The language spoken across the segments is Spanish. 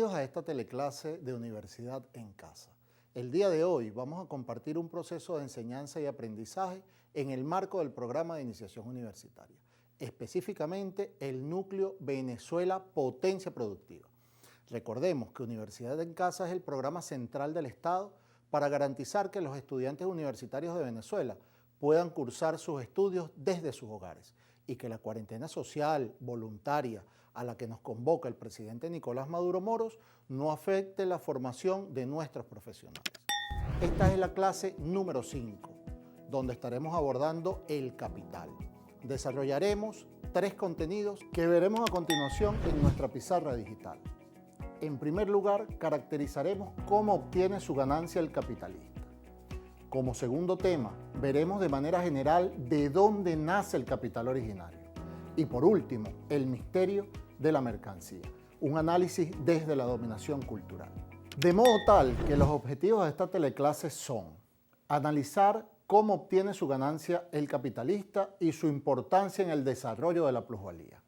Bienvenidos a esta teleclase de Universidad en Casa. El día de hoy vamos a compartir un proceso de enseñanza y aprendizaje en el marco del programa de iniciación universitaria, específicamente el núcleo Venezuela Potencia Productiva. Recordemos que Universidad en Casa es el programa central del Estado para garantizar que los estudiantes universitarios de Venezuela puedan cursar sus estudios desde sus hogares y que la cuarentena social, voluntaria, a la que nos convoca el presidente Nicolás Maduro Moros, no afecte la formación de nuestros profesionales. Esta es la clase número 5, donde estaremos abordando el capital. Desarrollaremos 3 contenidos que veremos a continuación en nuestra pizarra digital. En primer lugar, caracterizaremos cómo obtiene su ganancia el capitalista. Como segundo tema, veremos de manera general de dónde nace el capital originario. Y por último, el misterio de la mercancía, un análisis desde la dominación cultural. De modo tal que los objetivos de esta teleclase son analizar cómo obtiene su ganancia el capitalista y su importancia en el desarrollo de la plusvalía.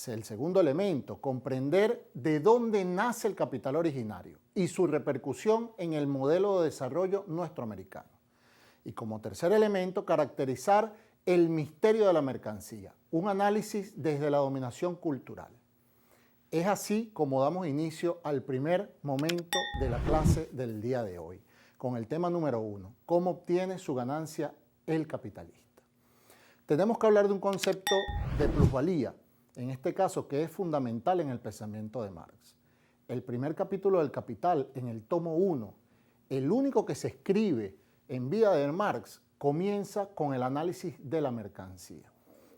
El segundo elemento, comprender de dónde nace el capital originario y su repercusión en el modelo de desarrollo nuestroamericano. Y como tercer elemento, caracterizar el misterio de la mercancía, un análisis desde la dominación cultural. Es así como damos inicio al primer momento de la clase del día de hoy, con el tema número 1, cómo obtiene su ganancia el capitalista. Tenemos que hablar de un concepto de plusvalía, en este caso que es fundamental en el pensamiento de Marx. El primer capítulo del Capital, en el tomo 1, el único que se escribe en vida de Marx, comienza con el análisis de la mercancía,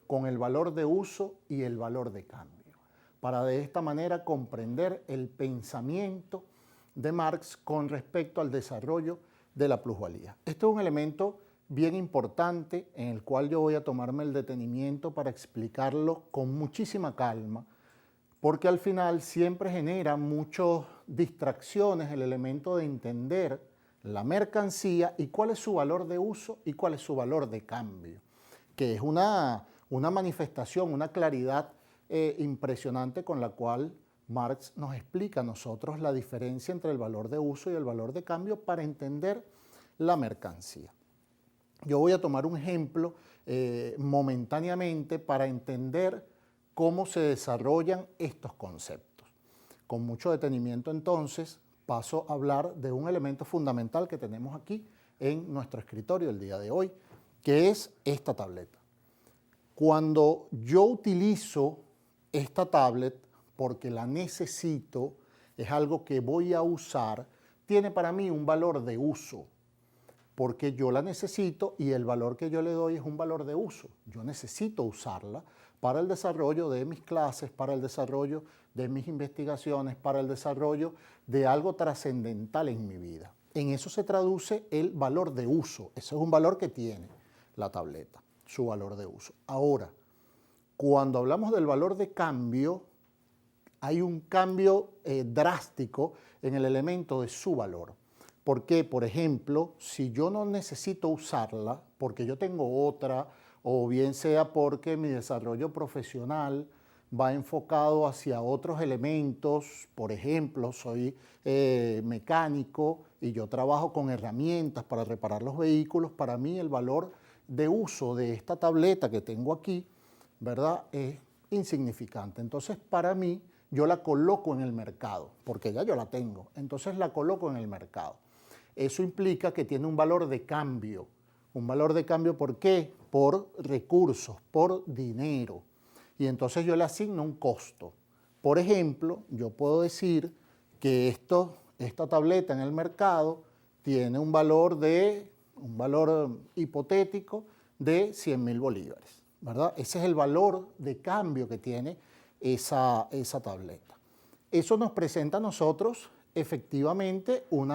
con el valor de uso y el valor de cambio, para de esta manera comprender el pensamiento de Marx con respecto al desarrollo de la plusvalía. Este es un elemento bien importante en el cual yo voy a tomarme el detenimiento para explicarlo con muchísima calma, porque al final siempre genera muchas distracciones el elemento de entender la mercancía y cuál es su valor de uso y cuál es su valor de cambio, que es una manifestación, una claridad impresionante con la cual Marx nos explica a nosotros la diferencia entre el valor de uso y el valor de cambio para entender la mercancía. Yo voy a tomar un ejemplo momentáneamente para entender cómo se desarrollan estos conceptos. Con mucho detenimiento entonces paso a hablar de un elemento fundamental que tenemos aquí en nuestro escritorio el día de hoy, que es esta tableta. Cuando yo utilizo esta tablet porque la necesito, es algo que voy a usar, tiene para mí un valor de uso, porque yo la necesito y el valor que yo le doy es un valor de uso. Yo necesito usarla para el desarrollo de mis clases, para el desarrollo de mis investigaciones, para el desarrollo de algo trascendental en mi vida. En eso se traduce el valor de uso. Ese es un valor que tiene la tableta, su valor de uso. Ahora, cuando hablamos del valor de cambio, hay un cambio drástico en el elemento de su valor. Porque, por ejemplo, si yo no necesito usarla, porque yo tengo otra, o bien sea porque mi desarrollo profesional va enfocado hacia otros elementos, por ejemplo, soy mecánico y yo trabajo con herramientas para reparar los vehículos, para mí el valor de uso de esta tableta que tengo aquí, ¿verdad?, es insignificante. Entonces, para mí, yo la coloco en el mercado, porque ya yo la tengo, entonces la coloco en el mercado. Eso implica que tiene un valor de cambio. ¿Un valor de cambio por qué? Por recursos, por dinero. Y entonces yo le asigno un costo. Por ejemplo, yo puedo decir que esta tableta en el mercado tiene un valor hipotético de 100.000 bolívares, ¿verdad? Ese es el valor de cambio que tiene esa tableta. Eso nos presenta a nosotros efectivamente un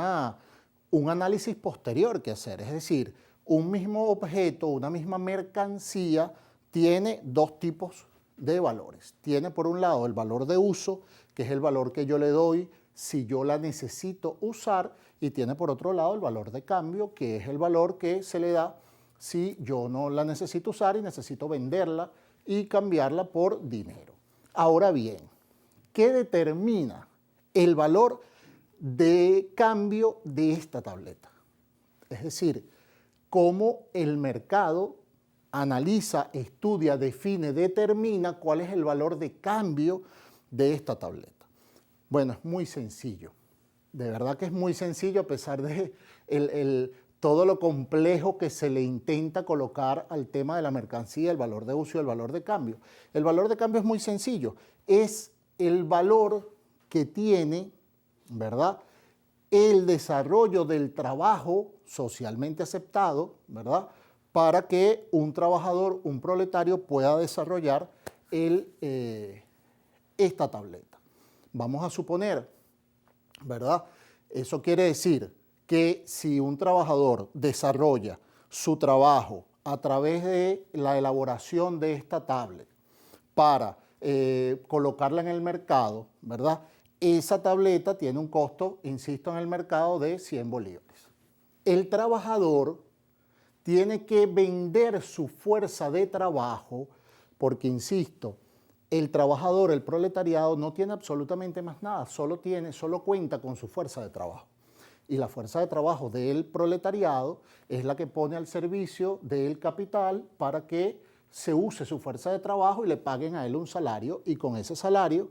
análisis posterior que hacer, es decir, un mismo objeto, una misma mercancía tiene dos tipos de valores. Tiene por un lado el valor de uso, que es el valor que yo le doy si yo la necesito usar, y tiene por otro lado el valor de cambio, que es el valor que se le da si yo no la necesito usar y necesito venderla y cambiarla por dinero. Ahora bien, ¿qué determina el valor de cambio de esta tableta. Es decir, cómo el mercado analiza, estudia, define, determina cuál es el valor de cambio de esta tableta. Bueno, es muy sencillo. De verdad que es muy sencillo a pesar de todo lo complejo que se le intenta colocar al tema de la mercancía, el valor de uso y el valor de cambio. El valor de cambio es muy sencillo. Es el valor que tiene, ¿verdad?, el desarrollo del trabajo socialmente aceptado, ¿verdad?, para que un trabajador, un proletario, pueda desarrollar esta tableta. Vamos a suponer, ¿verdad? Eso quiere decir que si un trabajador desarrolla su trabajo a través de la elaboración de esta tablet para colocarla en el mercado, ¿verdad?, esa tableta tiene un costo, insisto, en el mercado de 100 bolívares. El trabajador tiene que vender su fuerza de trabajo porque, insisto, el trabajador, el proletariado, no tiene absolutamente más nada, solo cuenta con su fuerza de trabajo. Y la fuerza de trabajo del proletariado es la que pone al servicio del capital para que se use su fuerza de trabajo y le paguen a él un salario, y con ese salario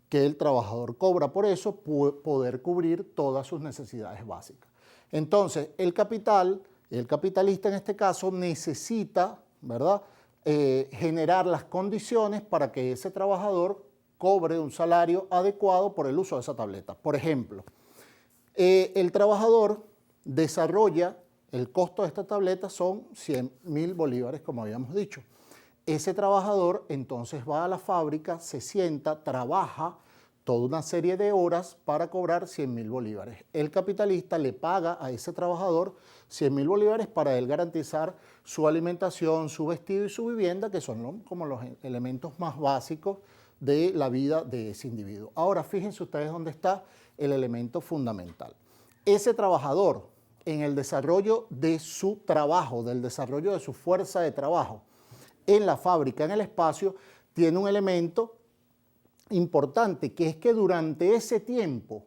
que el trabajador cobra por eso, poder cubrir todas sus necesidades básicas. Entonces, el capitalista en este caso necesita, ¿verdad?, generar las condiciones para que ese trabajador cobre un salario adecuado por el uso de esa tableta. Por ejemplo, el trabajador desarrolla, el costo de esta tableta son 100.000 bolívares, como habíamos dicho. Ese trabajador entonces va a la fábrica, se sienta, trabaja toda una serie de horas para cobrar 100.000 bolívares. El capitalista le paga a ese trabajador 100.000 bolívares para él garantizar su alimentación, su vestido y su vivienda, que son como los elementos más básicos de la vida de ese individuo. Ahora, fíjense ustedes dónde está el elemento fundamental. Ese trabajador, en el desarrollo de su trabajo, del desarrollo de su fuerza de trabajo, en la fábrica, en el espacio, tiene un elemento importante, que es que durante ese tiempo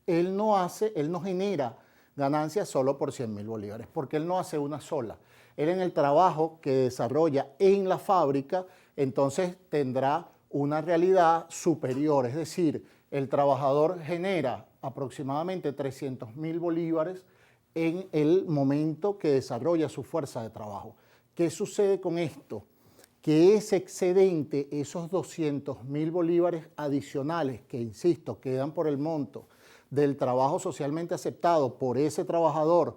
él no genera ganancias solo por 100.000 bolívares, porque él no hace una sola. Él, en el trabajo que desarrolla en la fábrica, entonces tendrá una realidad superior, es decir, el trabajador genera aproximadamente 300.000 bolívares en el momento que desarrolla su fuerza de trabajo. ¿Qué sucede con esto? Que ese excedente, esos 200.000 bolívares adicionales que, insisto, quedan por el monto del trabajo socialmente aceptado por ese trabajador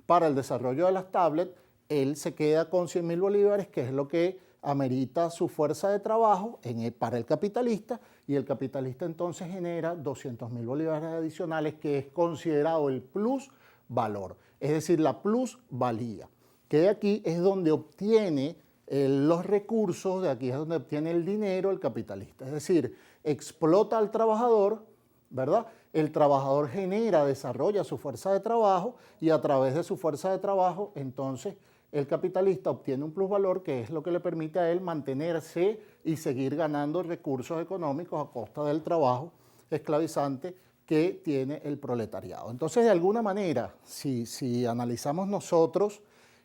para el desarrollo de las tablets, él se queda con 100.000 bolívares, que es lo que amerita su fuerza de trabajo para el capitalista, y el capitalista entonces genera 200.000 bolívares adicionales, que es considerado el plus valor, es decir, la plusvalía, que de aquí es donde obtiene los recursos, de aquí es donde obtiene el dinero el capitalista. Es decir, explota al trabajador, ¿verdad? El trabajador desarrolla su fuerza de trabajo, y a través de su fuerza de trabajo, entonces, el capitalista obtiene un plusvalor, que es lo que le permite a él mantenerse y seguir ganando recursos económicos a costa del trabajo esclavizante que tiene el proletariado. Entonces, de alguna manera, si analizamos nosotros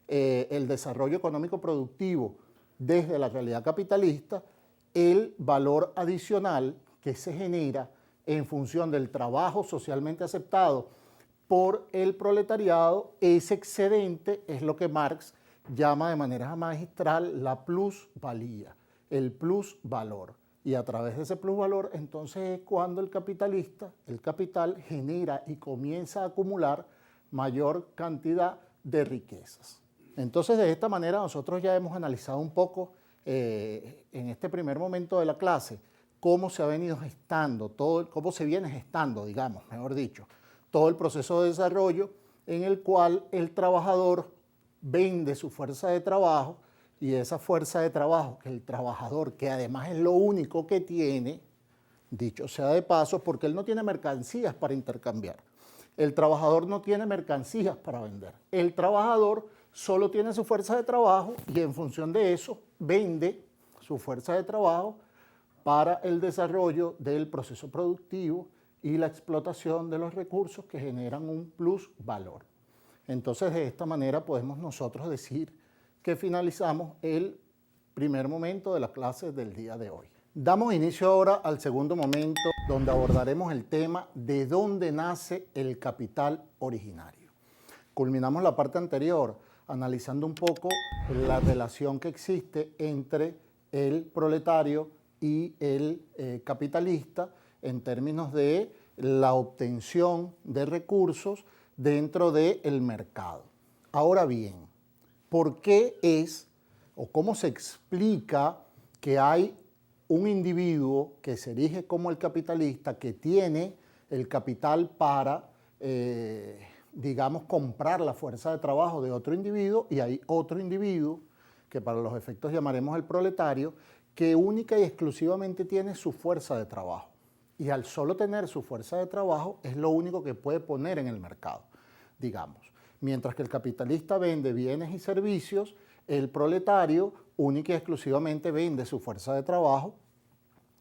el desarrollo económico productivo desde la realidad capitalista, el valor adicional que se genera en función del trabajo socialmente aceptado por el proletariado, ese excedente es lo que Marx llama de manera magistral la plusvalía, el plusvalor. Y a través de ese plusvalor, entonces, es cuando el capital, genera y comienza a acumular mayor cantidad de riquezas. Entonces, de esta manera, nosotros ya hemos analizado un poco en este primer momento de la clase cómo se ha venido gestando, cómo se viene gestando, digamos, mejor dicho, todo el proceso de desarrollo en el cual el trabajador vende su fuerza de trabajo, y esa fuerza de trabajo que el trabajador, que además es lo único que tiene, dicho sea de paso, porque él no tiene mercancías para intercambiar. El trabajador no tiene mercancías para vender. El trabajador solo tiene su fuerza de trabajo, y en función de eso vende su fuerza de trabajo para el desarrollo del proceso productivo y la explotación de los recursos que generan un plus valor. Entonces, de esta manera podemos nosotros decir que finalizamos el primer momento de la clase del día de hoy. Damos inicio ahora al segundo momento, donde abordaremos el tema de dónde nace el capital originario. Culminamos la parte anterior analizando un poco la relación que existe entre el proletario y el capitalista en términos de la obtención de recursos dentro del mercado. Ahora bien, ¿por qué es o cómo se explica que hay un individuo que se erige como el capitalista, que tiene el capital para, digamos, comprar la fuerza de trabajo de otro individuo, y hay otro individuo, que para los efectos llamaremos el proletario, que única y exclusivamente tiene su fuerza de trabajo? Y al solo tener su fuerza de trabajo es lo único que puede poner en el mercado, digamos. Mientras que el capitalista vende bienes y servicios, el proletario única y exclusivamente vende su fuerza de trabajo,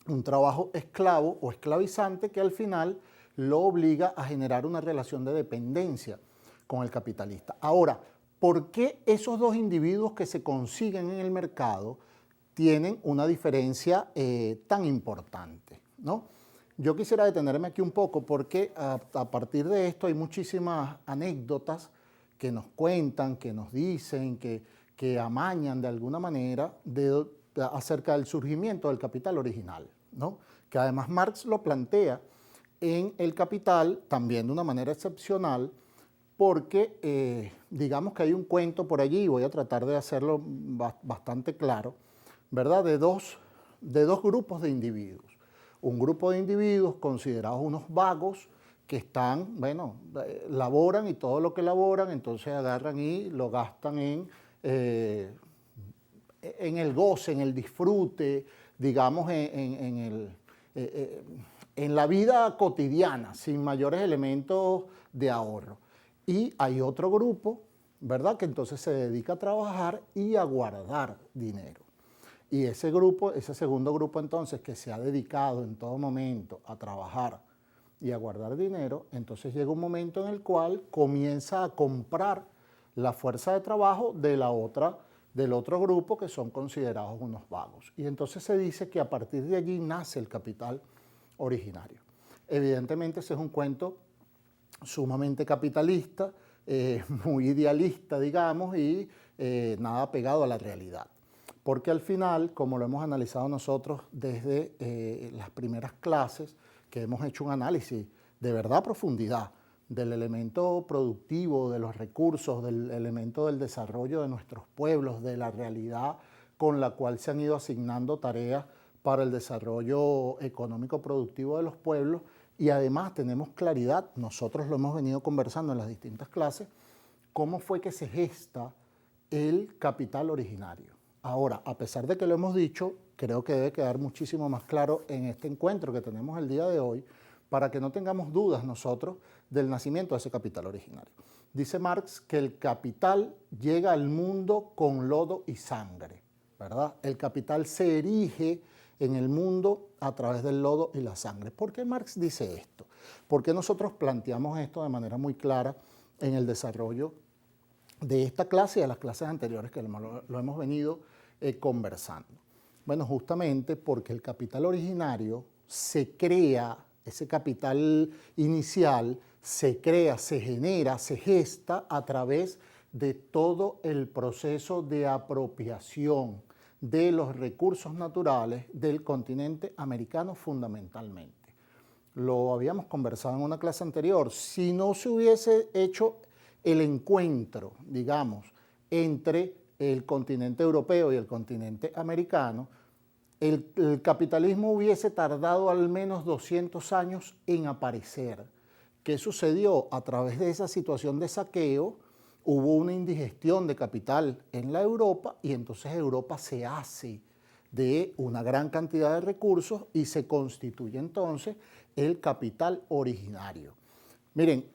un trabajo esclavo o esclavizante que al final lo obliga a generar una relación de dependencia con el capitalista. Ahora, ¿por qué esos dos individuos que se consiguen en el mercado tienen una diferencia tan importante, ¿no? Yo quisiera detenerme aquí un poco porque a partir de esto hay muchísimas anécdotas que nos cuentan, que nos dicen, que amañan de alguna manera acerca del surgimiento del capital original, ¿no? Que además Marx lo plantea en El Capital también de una manera excepcional, porque digamos que hay un cuento por allí, y voy a tratar de hacerlo bastante claro, ¿verdad? De dos grupos de individuos. Un grupo de individuos considerados unos vagos que están, bueno, laboran y todo lo que laboran, entonces agarran y lo gastan en el goce, en el disfrute, digamos, en la vida cotidiana, sin mayores elementos de ahorro. Y hay otro grupo, ¿verdad?, que entonces se dedica a trabajar y a guardar dinero. Y ese grupo, ese segundo grupo entonces que se ha dedicado en todo momento a trabajar y a guardar dinero, entonces llega un momento en el cual comienza a comprar la fuerza de trabajo del otro grupo que son considerados unos vagos. Y entonces se dice que a partir de allí nace el capital originario. Evidentemente ese es un cuento sumamente capitalista, muy idealista, digamos, y nada pegado a la realidad. Porque al final, como lo hemos analizado nosotros desde las primeras clases, que hemos hecho un análisis de verdad a profundidad del elemento productivo, de los recursos, del elemento del desarrollo de nuestros pueblos, de la realidad con la cual se han ido asignando tareas para el desarrollo económico productivo de los pueblos, y además tenemos claridad, nosotros lo hemos venido conversando en las distintas clases, cómo fue que se gesta el capital originario. Ahora, a pesar de que lo hemos dicho, creo que debe quedar muchísimo más claro en este encuentro que tenemos el día de hoy, para que no tengamos dudas nosotros del nacimiento de ese capital originario. Dice Marx que el capital llega al mundo con lodo y sangre, ¿verdad? El capital se erige en el mundo a través del lodo y la sangre. ¿Por qué Marx dice esto? Porque nosotros planteamos esto de manera muy clara en el desarrollo de esta clase y de las clases anteriores que lo hemos venido conversando. Bueno, justamente porque el capital originario se crea, ese capital inicial se crea, se genera, se gesta a través de todo el proceso de apropiación de los recursos naturales del continente americano fundamentalmente. Lo habíamos conversado en una clase anterior. Si no se hubiese hecho el encuentro, digamos, entre el continente europeo y el continente americano, el capitalismo hubiese tardado al menos 200 años en aparecer. ¿Qué sucedió? A través de esa situación de saqueo, hubo una indigestión de capital en la Europa, y entonces Europa se hace de una gran cantidad de recursos y se constituye entonces el capital originario. Miren,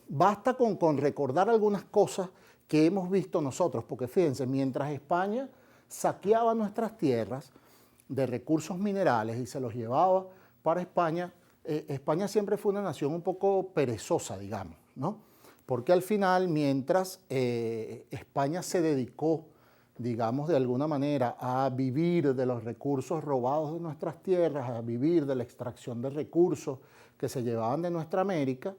basta con recordar algunas cosas que hemos visto nosotros, porque fíjense, mientras España saqueaba nuestras tierras de recursos minerales y se los llevaba para España, España siempre fue una nación un poco perezosa, digamos, ¿no? Porque al final, mientras España se dedicó, digamos, de alguna manera a vivir de los recursos robados de nuestras tierras, a vivir de la extracción de recursos que se llevaban de nuestra América,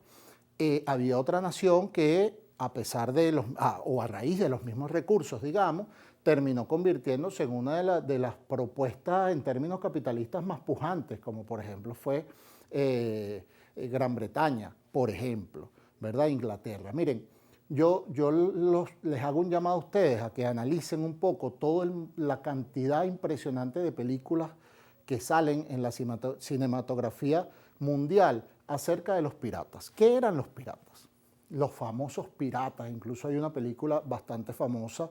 había otra nación que, a pesar de o a raíz de los mismos recursos, digamos, terminó convirtiéndose en una de las propuestas en términos capitalistas más pujantes, como por ejemplo fue Gran Bretaña, por ejemplo, ¿verdad? Inglaterra. Miren, yo les hago un llamado a ustedes a que analicen un poco toda la cantidad impresionante de películas que salen en la cinematografía mundial acerca de los piratas. ¿Qué eran los piratas? Los famosos piratas, incluso hay una película bastante famosa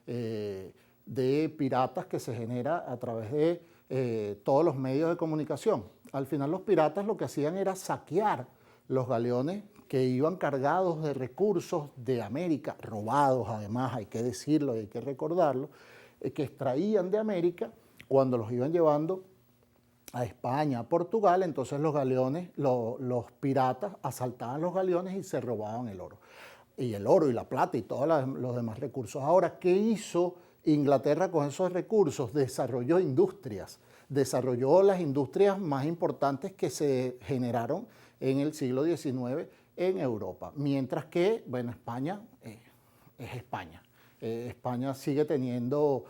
de piratas que se genera a través de todos los medios de comunicación. Al final los piratas lo que hacían era saquear los galeones que iban cargados de recursos de América, robados además, hay que decirlo y hay que recordarlo, que extraían de América cuando los iban llevando a España, a Portugal. Entonces los galeones, los piratas asaltaban los galeones y se robaban el oro. Y el oro y la plata y todos los demás recursos. Ahora, ¿qué hizo Inglaterra con esos recursos? Desarrolló industrias, desarrolló las industrias más importantes que se generaron en el siglo XIX en Europa. Mientras que, bueno, España es España. España sigue teniendo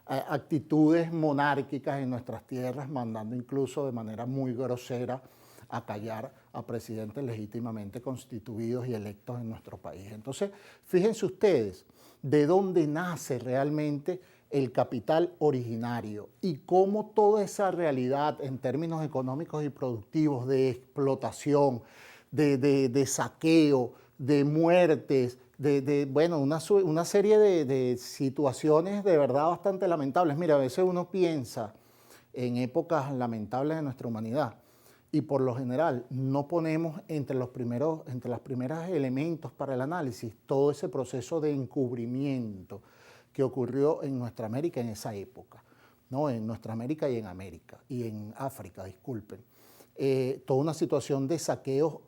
actitudes monárquicas en nuestras tierras, mandando incluso de manera muy grosera a callar a presidentes legítimamente constituidos y electos en nuestro país. Entonces, fíjense ustedes de dónde nace realmente el capital originario y cómo toda esa realidad en términos económicos y productivos de explotación, de saqueo, de muertes, bueno, una serie de situaciones de verdad bastante lamentables. Mira, a veces uno piensa en épocas lamentables de nuestra humanidad y por lo general no ponemos entre los primeros elementos para el análisis todo ese proceso de encubrimiento que ocurrió en nuestra América en esa época, ¿no? En nuestra América y en América, y en África, disculpen. Toda una situación de saqueos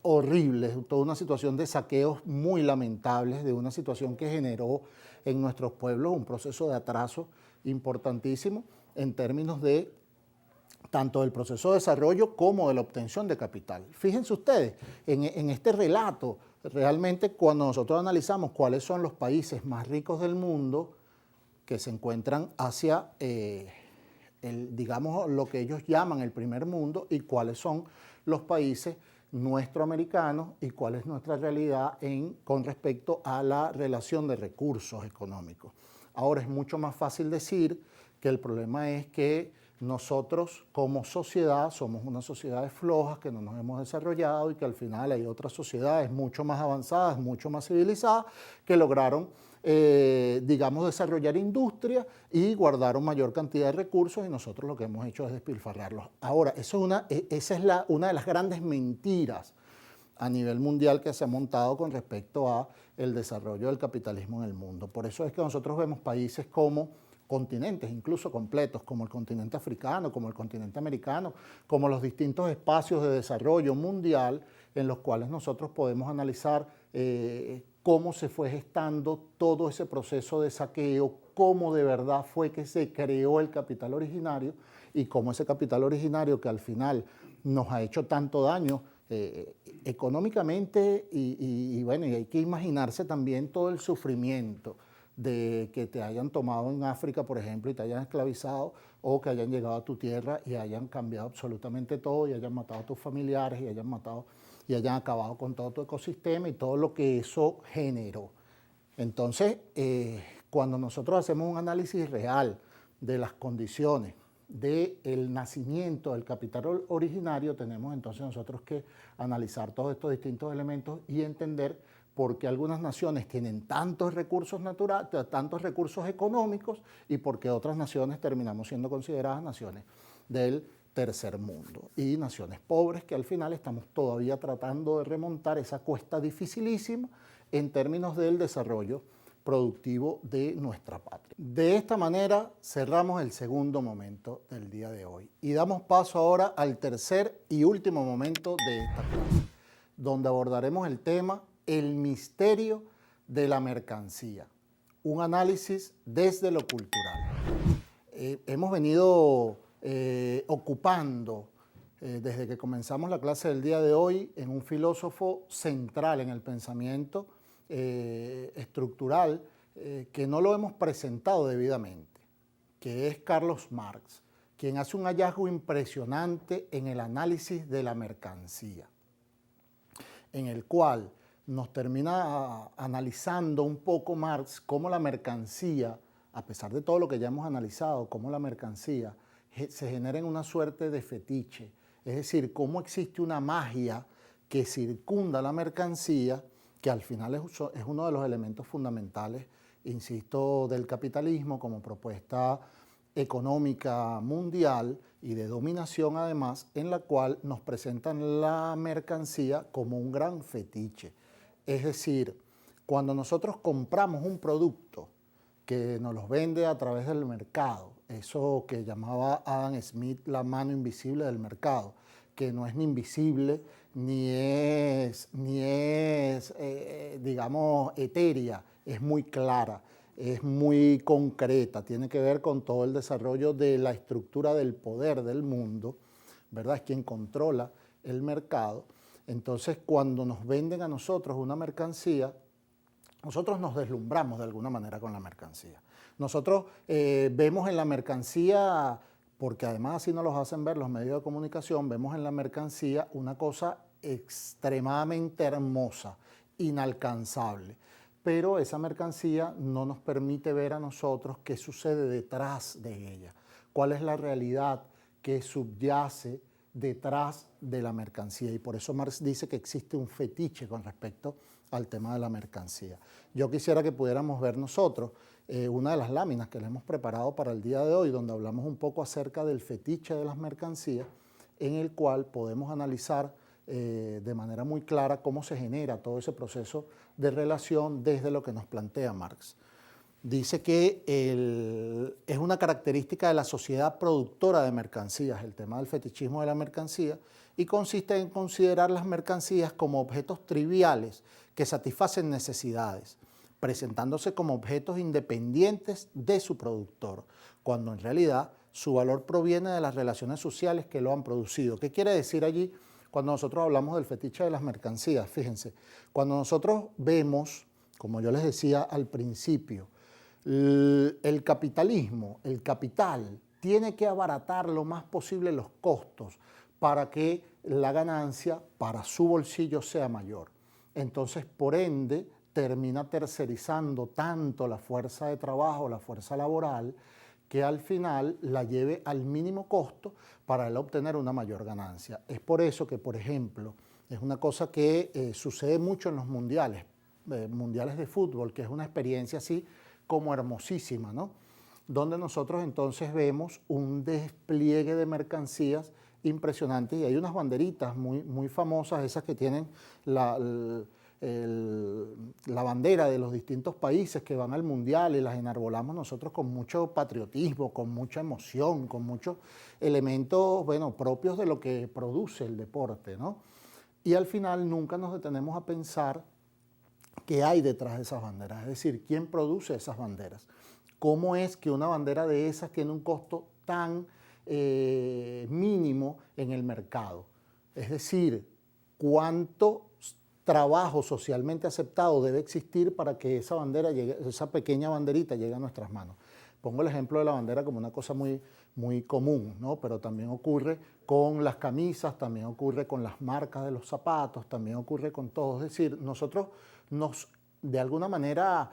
horribles, toda una situación de saqueos muy lamentables, de una situación que generó en nuestros pueblos un proceso de atraso importantísimo en términos de tanto del proceso de desarrollo como de la obtención de capital. Fíjense ustedes, en este relato, realmente cuando nosotros analizamos cuáles son los países más ricos del mundo que se encuentran hacia, digamos, lo que ellos llaman el primer mundo y cuáles son los países nuestroamericanos y cuál es nuestra realidad con respecto a la relación de recursos económicos. Ahora es mucho más fácil decir que el problema es que nosotros como sociedad somos unas sociedades flojas que no nos hemos desarrollado y que al final hay otras sociedades mucho más avanzadas, mucho más civilizadas que lograron, digamos, desarrollar industria y guardaron mayor cantidad de recursos y nosotros lo que hemos hecho es despilfarrarlos. Ahora, esa es una de las grandes mentiras a nivel mundial que se ha montado con respecto a el desarrollo del capitalismo en el mundo. Por eso es que nosotros vemos países como continentes incluso completos, como el continente africano, como el continente americano, como los distintos espacios de desarrollo mundial en los cuales nosotros podemos analizar cómo se fue gestando todo ese proceso de saqueo, cómo de verdad fue que se creó el capital originario y cómo ese capital originario que al final nos ha hecho tanto daño económicamente bueno, y hay que imaginarse también todo el sufrimiento de que te hayan tomado en África, por ejemplo, y te hayan esclavizado, o que hayan llegado a tu tierra y hayan cambiado absolutamente todo, y hayan matado a tus familiares, y hayan acabado con todo tu ecosistema y todo lo que eso generó. Entonces, cuando nosotros hacemos un análisis real de las condiciones del nacimiento del capital originario, tenemos entonces nosotros que analizar todos estos distintos elementos y entender por qué algunas naciones tienen tantos recursos naturales, tantos recursos económicos y por qué otras naciones terminamos siendo consideradas naciones del tercer mundo y naciones pobres que al final estamos todavía tratando de remontar esa cuesta dificilísima en términos del desarrollo productivo de nuestra patria. De esta manera cerramos el segundo momento del día de hoy y damos paso ahora al tercer y último momento de esta clase, donde abordaremos el tema el misterio de la mercancía, un análisis desde lo cultural. Hemos venido ocupando desde que comenzamos la clase del día de hoy en un filósofo central en el pensamiento estructural que no lo hemos presentado debidamente, que es Carlos Marx, quien hace un hallazgo impresionante en el análisis de la mercancía, en el cual nos termina analizando un poco Marx cómo la mercancía, a pesar de todo lo que ya hemos analizado, cómo la mercancía se genera en una suerte de fetiche, es decir, cómo existe una magia que circunda la mercancía, que al final es uno de los elementos fundamentales, insisto, del capitalismo como propuesta económica mundial y de dominación además, en la cual nos presentan la mercancía como un gran fetiche. Es decir, cuando nosotros compramos un producto que nos los vende a través del mercado, eso que llamaba Adam Smith la mano invisible del mercado, que no es ni invisible ni es digamos, etérea, es muy clara, es muy concreta, tiene que ver con todo el desarrollo de la estructura del poder del mundo, ¿verdad? Es quien controla el mercado. Entonces, cuando nos venden a nosotros una mercancía, nosotros nos deslumbramos de alguna manera con la mercancía. Nosotros vemos en la mercancía, porque además así nos los hacen ver los medios de comunicación, vemos en la mercancía una cosa extremadamente hermosa, inalcanzable. Pero esa mercancía no nos permite ver a nosotros qué sucede detrás de ella, cuál es la realidad que subyace detrás de la mercancía. Y por eso Marx dice que existe un fetiche con respecto al tema de la mercancía. Yo quisiera que pudiéramos ver nosotros una de las láminas que le hemos preparado para el día de hoy, donde hablamos un poco acerca del fetiche de las mercancías, en el cual podemos analizar de manera muy clara cómo se genera todo ese proceso de relación desde lo que nos plantea Marx. Dice que es una característica de la sociedad productora de mercancías, el tema del fetichismo de la mercancía, y consiste en considerar las mercancías como objetos triviales que satisfacen necesidades, presentándose como objetos independientes de su productor, cuando en realidad su valor proviene de las relaciones sociales que lo han producido. ¿Qué quiere decir allí cuando nosotros hablamos del fetiche de las mercancías? Fíjense, cuando nosotros vemos, como yo les decía al principio, el capitalismo, el capital, tiene que abaratar lo más posible los costos para que la ganancia para su bolsillo sea mayor. Entonces, por ende, termina tercerizando tanto la fuerza de trabajo, la fuerza laboral, que al final la lleve al mínimo costo para él obtener una mayor ganancia. Es por eso que, por ejemplo, es una cosa que sucede mucho en los mundiales de fútbol, que es una experiencia así como hermosísima, ¿no? Donde nosotros entonces vemos un despliegue de mercancías impresionantes y hay unas banderitas muy famosas, esas que tienen la bandera de los distintos países que van al mundial y las enarbolamos nosotros con mucho patriotismo, con mucha emoción, con muchos elementos, bueno, propios de lo que produce el deporte, ¿no? Y al final nunca nos detenemos a pensar qué hay detrás de esas banderas, es decir, quién produce esas banderas, cómo es que una bandera de esas tiene un costo tan mínimo en el mercado, es decir, cuánto trabajo socialmente aceptado debe existir para que esa bandera llegue, esa pequeña banderita llegue a nuestras manos. Pongo el ejemplo de la bandera como una cosa muy común, ¿no? Pero también ocurre con las camisas, también ocurre con las marcas de los zapatos, también ocurre con todo. Es decir, nosotros de alguna manera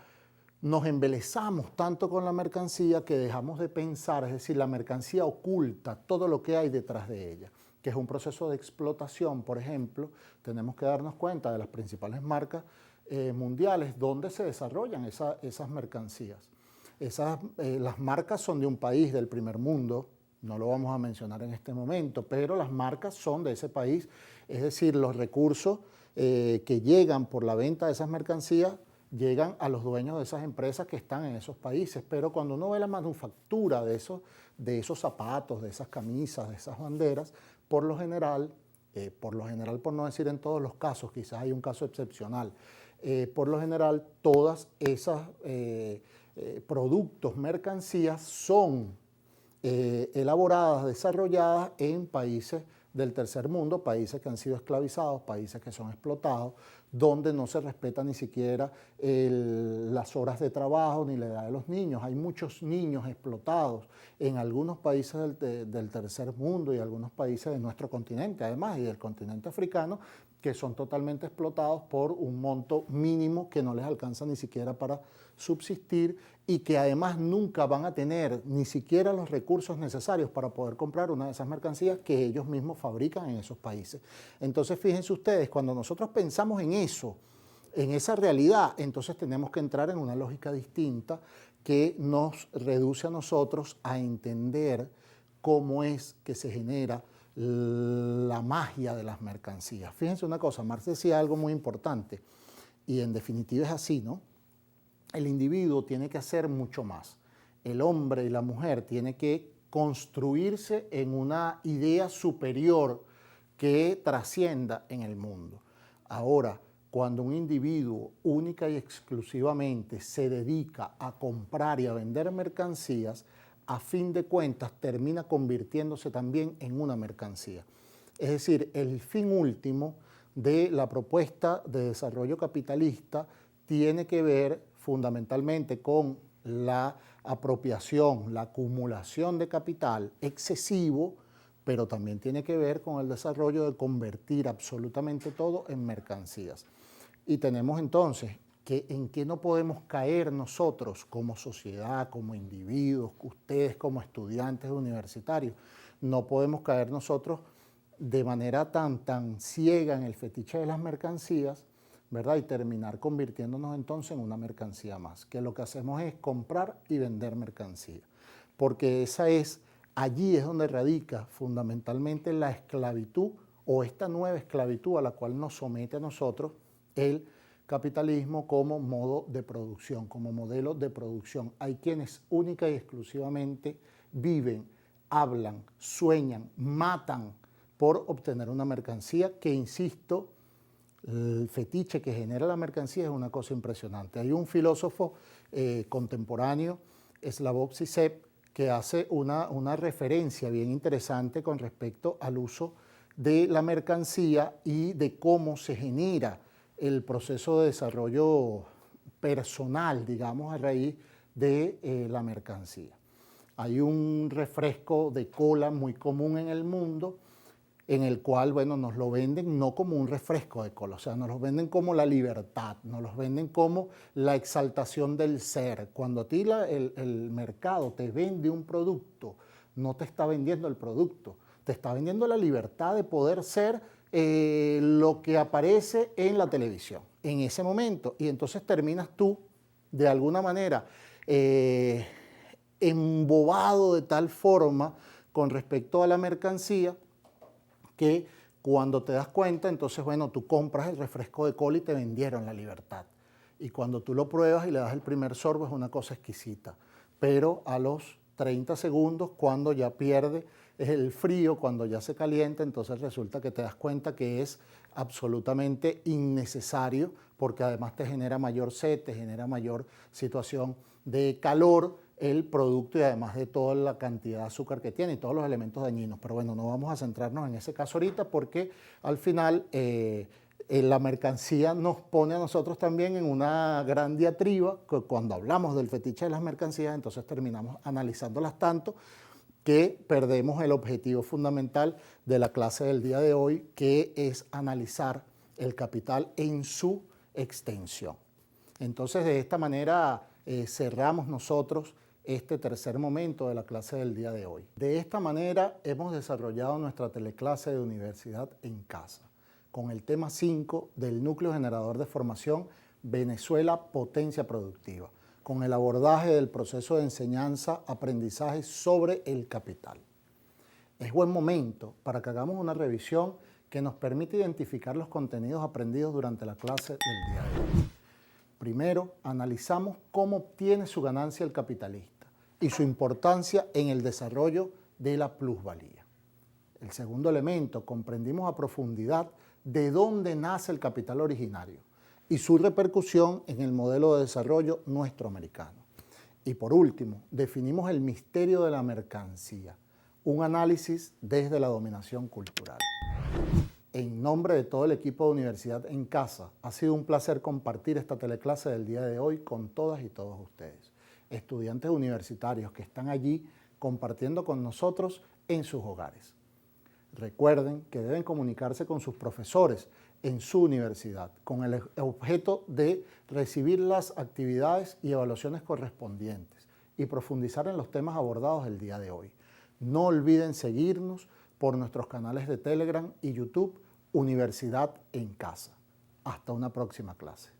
nos embelezamos tanto con la mercancía que dejamos de pensar, es decir, la mercancía oculta todo lo que hay detrás de ella, que es un proceso de explotación. Por ejemplo, tenemos que darnos cuenta de las principales marcas mundiales donde se desarrollan esas mercancías. Las marcas son de un país del primer mundo, no lo vamos a mencionar en este momento, pero las marcas son de ese país, es decir, los recursos que llegan por la venta de esas mercancías llegan a los dueños de esas empresas que están en esos países. Pero cuando uno ve la manufactura de esos zapatos, de esas camisas, de esas banderas, por lo general, por no decir en todos los casos, quizás hay un caso excepcional, por lo general todas esas productos, mercancías son elaboradas, desarrolladas en países del tercer mundo, países que han sido esclavizados, países que son explotados, donde no se respeta ni siquiera las horas de trabajo ni la edad de los niños. Hay muchos niños explotados en algunos países del tercer mundo y algunos países de nuestro continente, además, y del continente africano, que son totalmente explotados por un monto mínimo que no les alcanza ni siquiera para subsistir y que además nunca van a tener ni siquiera los recursos necesarios para poder comprar una de esas mercancías que ellos mismos fabrican en esos países. Entonces, fíjense ustedes, cuando nosotros pensamos en eso, en esa realidad, entonces tenemos que entrar en una lógica distinta que nos reduce a nosotros a entender cómo es que se genera la magia de las mercancías. Fíjense una cosa, Marx decía algo muy importante y en definitiva es así, ¿no? El individuo tiene que hacer mucho más. El hombre y la mujer tienen que construirse en una idea superior que trascienda en el mundo. Ahora, cuando un individuo única y exclusivamente se dedica a comprar y a vender mercancías, a fin de cuentas termina convirtiéndose también en una mercancía. Es decir, el fin último de la propuesta de desarrollo capitalista tiene que ver fundamentalmente con la apropiación, la acumulación de capital excesivo, pero también tiene que ver con el desarrollo de convertir absolutamente todo en mercancías. Y tenemos entonces que en qué no podemos caer nosotros como sociedad, como individuos, ustedes como estudiantes universitarios, no podemos caer nosotros de manera tan ciega en el fetiche de las mercancías, ¿verdad? Y terminar convirtiéndonos entonces en una mercancía más, que lo que hacemos es comprar y vender mercancía, porque allí es donde radica fundamentalmente la esclavitud o esta nueva esclavitud a la cual nos somete a nosotros el capitalismo como modo de producción, como modelo de producción. Hay quienes única y exclusivamente viven, hablan, sueñan, matan por obtener una mercancía que, insisto, el fetiche que genera la mercancía es una cosa impresionante. Hay un filósofo contemporáneo, Slavoj Žižek, que hace una referencia bien interesante con respecto al uso de la mercancía y de cómo se genera el proceso de desarrollo personal, digamos, a raíz de la mercancía. Hay un refresco de cola muy común en el mundo, en el cual, bueno, nos lo venden no como un refresco de cola, o sea, nos lo venden como la libertad, nos lo venden como la exaltación del ser. Cuando a ti el mercado te vende un producto, no te está vendiendo el producto, te está vendiendo la libertad de poder ser lo que aparece en la televisión en ese momento. Y entonces terminas tú, de alguna manera, embobado de tal forma con respecto a la mercancía que cuando te das cuenta, entonces, bueno, tú compras el refresco de cola y te vendieron la libertad. Y cuando tú lo pruebas y le das el primer sorbo es una cosa exquisita. Pero a los 30 segundos, cuando ya pierde el frío, cuando ya se calienta, entonces resulta que te das cuenta que es absolutamente innecesario porque además te genera mayor sed, te genera mayor situación de calor el producto y además de toda la cantidad de azúcar que tiene y todos los elementos dañinos. Pero bueno, no vamos a centrarnos en ese caso ahorita porque al final la mercancía nos pone a nosotros también en una gran diatriba. Cuando hablamos del fetiche de las mercancías, entonces terminamos analizándolas tanto que perdemos el objetivo fundamental de la clase del día de hoy, que es analizar el capital en su extensión. Entonces, de esta manera cerramos nosotros este tercer momento de la clase del día de hoy. De esta manera hemos desarrollado nuestra teleclase de Universidad en Casa, con el tema 5 del núcleo generador de formación Venezuela Potencia Productiva, con el abordaje del proceso de enseñanza-aprendizaje sobre el capital. Es buen momento para que hagamos una revisión que nos permite identificar los contenidos aprendidos durante la clase del día de hoy. Primero, analizamos cómo obtiene su ganancia el capitalista y su importancia en el desarrollo de la plusvalía. El segundo elemento, comprendimos a profundidad de dónde nace el capital originario y su repercusión en el modelo de desarrollo nuestro americano. Y por último, definimos el misterio de la mercancía, un análisis desde la dominación cultural. En nombre de todo el equipo de Universidad en Casa, ha sido un placer compartir esta teleclase del día de hoy con todas y todos ustedes, estudiantes universitarios que están allí compartiendo con nosotros en sus hogares. Recuerden que deben comunicarse con sus profesores en su universidad con el objeto de recibir las actividades y evaluaciones correspondientes y profundizar en los temas abordados el día de hoy. No olviden seguirnos por nuestros canales de Telegram y YouTube Universidad en Casa. Hasta una próxima clase.